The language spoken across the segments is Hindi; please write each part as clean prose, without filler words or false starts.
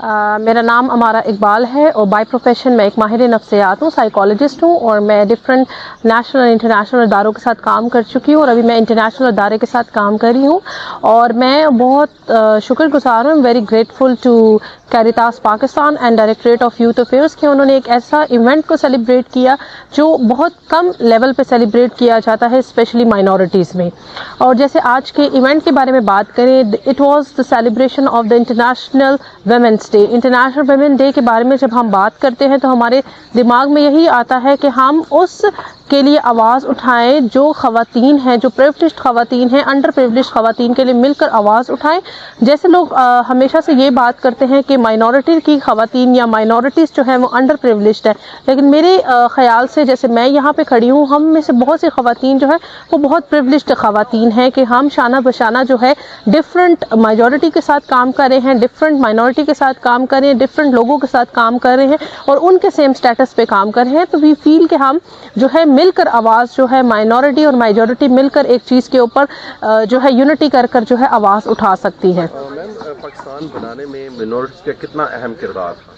मेरा नाम अमारा इकबाल है और बाय प्रोफेशन मैं एक माहिर नफ्सियात हूँ, साइकोलॉजिस्ट हूँ और मैं डिफरेंट नेशनल और इंटरनेशनल इदारों के साथ काम कर चुकी हूँ और अभी मैं इंटरनेशनल इदारे के साथ काम कर रही हूँ और मैं बहुत शुक्रगुजार हूँ। Very grateful to Caritas Pakistan and directorate of youth affairs कि उन्होंने एक ऐसा इवेंट को सेलिब्रेट किया जो बहुत कम लेवल पे सेलिब्रेट किया जाता है, स्पेशली माइनॉरिटीज़ में। और जैसे आज के इवेंट के बारे में बात करें, it was the celebration of the international women's day. International women day के बारे में जब हम बात करते हैं तो हमारे दिमाग में यही आता है कि हम उस के लिए आवाज़ उठाएं जो ख़वातीन हैं, जो प्रिविलेज्ड ख़वातीन हैं, अंडर प्रिविलेज्ड ख़वातीन के लिए मिलकर आवाज़ उठाएं। जैसे लोग हमेशा से ये बात करते हैं कि माइनॉरिटी की ख़वातीन या माइनॉरिटीज़ जो है वो अंडर प्रिविलेज्ड है, लेकिन मेरे ख़्याल से जैसे मैं यहाँ पे खड़ी हूँ, हम में से बहुत सी ख़वातीन जो है वो बहुत प्रिविलेज्ड ख़वातीन हैं कि हम शाना बशाना जो है डिफरेंट मेजॉरिटी के साथ काम कर रहे हैं, डिफरेंट माइनॉरिटी के साथ काम कर रहे हैं, डिफरेंट लोगों के साथ काम कर रहे हैं और उनके सेम स्टेटस पे काम कर रहे हैं। तो वी फील कि हम जो है मिलकर आवाज़ जो है माइनॉरिटी और मेजॉरिटी मिलकर एक चीज़ के ऊपर जो है यूनिटी कर कर जो है आवाज़ उठा सकती है। मैम, पाकिस्तान बनाने में मिनॉरिटीज़ का कितना अहम किरदार था?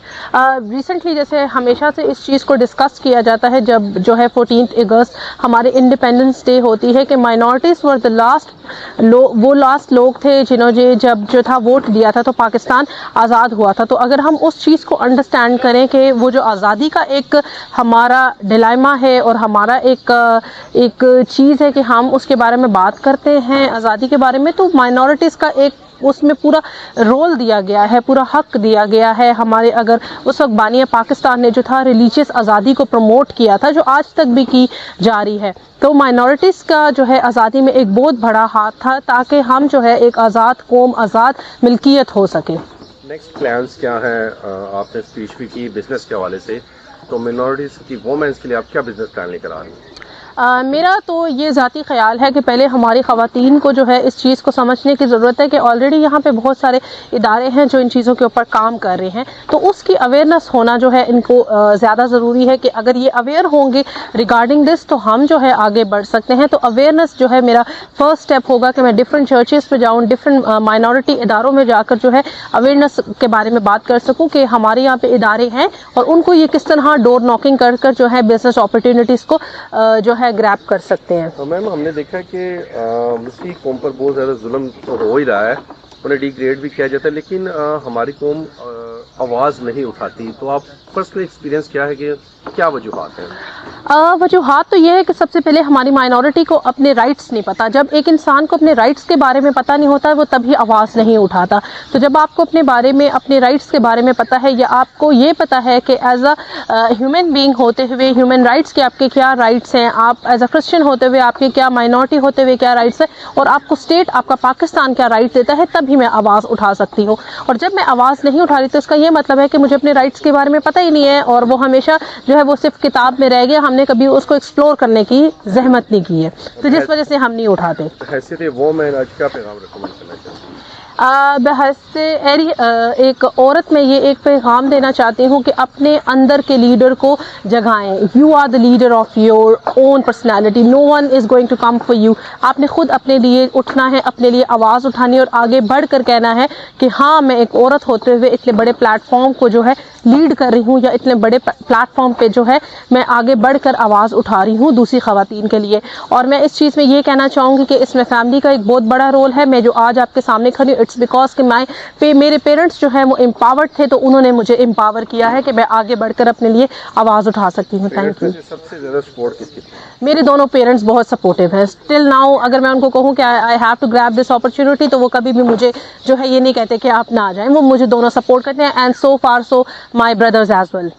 रिसेंटली जैसे हमेशा से इस चीज़ को डिस्कस किया जाता है जब जो है 14 अगस्त हमारे इंडिपेंडेंस डे होती है कि माइनॉरिटीज़ वर द लास्ट लोग थे जिन्होंने जब जो था वोट दिया था तो पाकिस्तान आज़ाद हुआ था। तो अगर हम उस चीज़ को अंडरस्टैंड करें कि वो जो आज़ादी का एक हमारा डिलेमा है और हमारा एक चीज़ है कि हम उसके बारे में बात करते हैं आज़ादी के बारे में, तो माइनॉरिटीज़ का एक उसमें पूरा रोल दिया गया है, पूरा हक दिया गया है। हमारे अगर उस वक्त बानिया पाकिस्तान ने जो था रिलीजियस आज़ादी को प्रमोट किया था जो आज तक भी की जा रही है, तो माइनॉरिटीज़ का जो है आज़ादी में एक बहुत बड़ा हाथ था ताकि हम जो है एक आज़ाद कौम, आज़ाद मिल्कियत हो सके। नेक्स्ट प्लान्स क्या हैं? आपने स्पीच भी की बिजनेस के हवाले से, तो मिनॉरिटीज़ की वोमेंस के लिए आप क्या बिजनेस प्लान लेकर आ रही हैं? मेरा तो ये ज़ाती ख्याल है कि पहले हमारी ख़वातीन को जो है इस चीज़ को समझने की ज़रूरत है कि ऑलरेडी यहाँ पे बहुत सारे इदारे हैं जो इन चीज़ों के ऊपर काम कर रहे हैं, तो उसकी अवेयरनेस होना जो है इनको ज़्यादा ज़रूरी है कि अगर ये अवेयर होंगे रिगार्डिंग दिस तो हम जो है आगे बढ़ सकते हैं। तो अवेयरनेस जो है मेरा फर्स्ट स्टेप होगा कि मैं डिफरेंट चर्चेज़ पे जाऊँ, डिफरेंट माइनॉरिटी इदारों में जाकर जो है अवेयरनेस के बारे में बात कर सकूँ कि हमारे यहाँ पे इदारे हैं और उनको ये किस तरह डोर नॉकिंग कर कर जो है बिजनेस अपॉर्चुनिटीज़ को जो है ग्रैब कर सकते हैं। तो मैम, हमने देखा कि मुस्लिम कौम पर बहुत ज़्यादा जुल्म तो हो ही रहा है, उन्हें डिग्रेड भी किया जाता है, लेकिन हमारी कौम आवाज़ नहीं उठाती। तो आप पर्सनल एक्सपीरियंस क्या है कि क्या वजूहात हैं? वजूहात तो ये है कि सबसे पहले हमारी माइनॉरिटी को अपने राइट्स नहीं पता। जब एक इंसान को अपने राइट्स के बारे में पता नहीं होता है वो तभी आवाज़ नहीं उठाता। तो जब आपको अपने बारे में, अपने राइट्स के बारे में पता है या आपको ये पता है कि एज अ ह्यूमन बीइंग होते हुए ह्यूमन राइट्स के आपके क्या राइट्स हैं, आप एज अ क्रिश्चियन होते हुए आपके क्या, माइनॉरिटी होते हुए क्या राइट्स है और आपको स्टेट, आपका पाकिस्तान क्या राइट देता है, तभी मैं आवाज़ उठा सकती हूँ। और जब मैं आवाज़ नहीं उठा रही तो इसका ये मतलब है कि मुझे अपने राइट्स के बारे में पता ही नहीं है और वो हमेशा जो है वो सिर्फ किताब में रह गया, हमने कभी उसको एक्सप्लोर करने की जहमत नहीं की है, तो जिस वजह से हम नहीं उठाते। हैसियत वो मैं आज क्या पैगाम रिकमेंड करना चाहती हूँ? बहस से एक औरत में ये एक पैगाम देना चाहती हूँ कि अपने अंदर के लीडर को जगाएं। You are the leader of your own personality, no one is going to come for you. आपने खुद अपने लिए उठना है, अपने लिए आवाज़ उठानी और आगे बढ़ कर कहना है कि हाँ, मैं एक औरत होते हुए इतने बड़े प्लेटफॉर्म को जो है लीड कर रही हूँ या इतने बड़े प्लेटफॉर्म पे जो है मैं आगे बढ़कर आवाज़ उठा रही हूँ दूसरी ख़वातीन के लिए। और मैं इस चीज़ में ये कहना चाहूँगी कि इसमें फैमिली का एक बहुत बड़ा रोल है। मैं जो आज आपके सामने खड़ी हूँ, इट्स बिकॉज कि मेरे पेरेंट्स जो हैं वो एम्पावर्ड थे, तो उन्होंने मुझे एम्पावर किया है कि मैं आगे बढ़कर अपने लिए आवाज़ उठा सकती हूँ। Thank you. सबसे ज़्यादा सपोर्ट किसकी? मेरे दोनों पेरेंट्स बहुत सपोर्टिव हैं स्टिल नाउ। अगर मैं उनको कहूँ कि I have to grab this opportunity तो वो कभी भी मुझे जो है ये नहीं कहते कि आप ना आ जाएं, वो मुझे दोनों सपोर्ट करते हैं and so far so my brothers as well.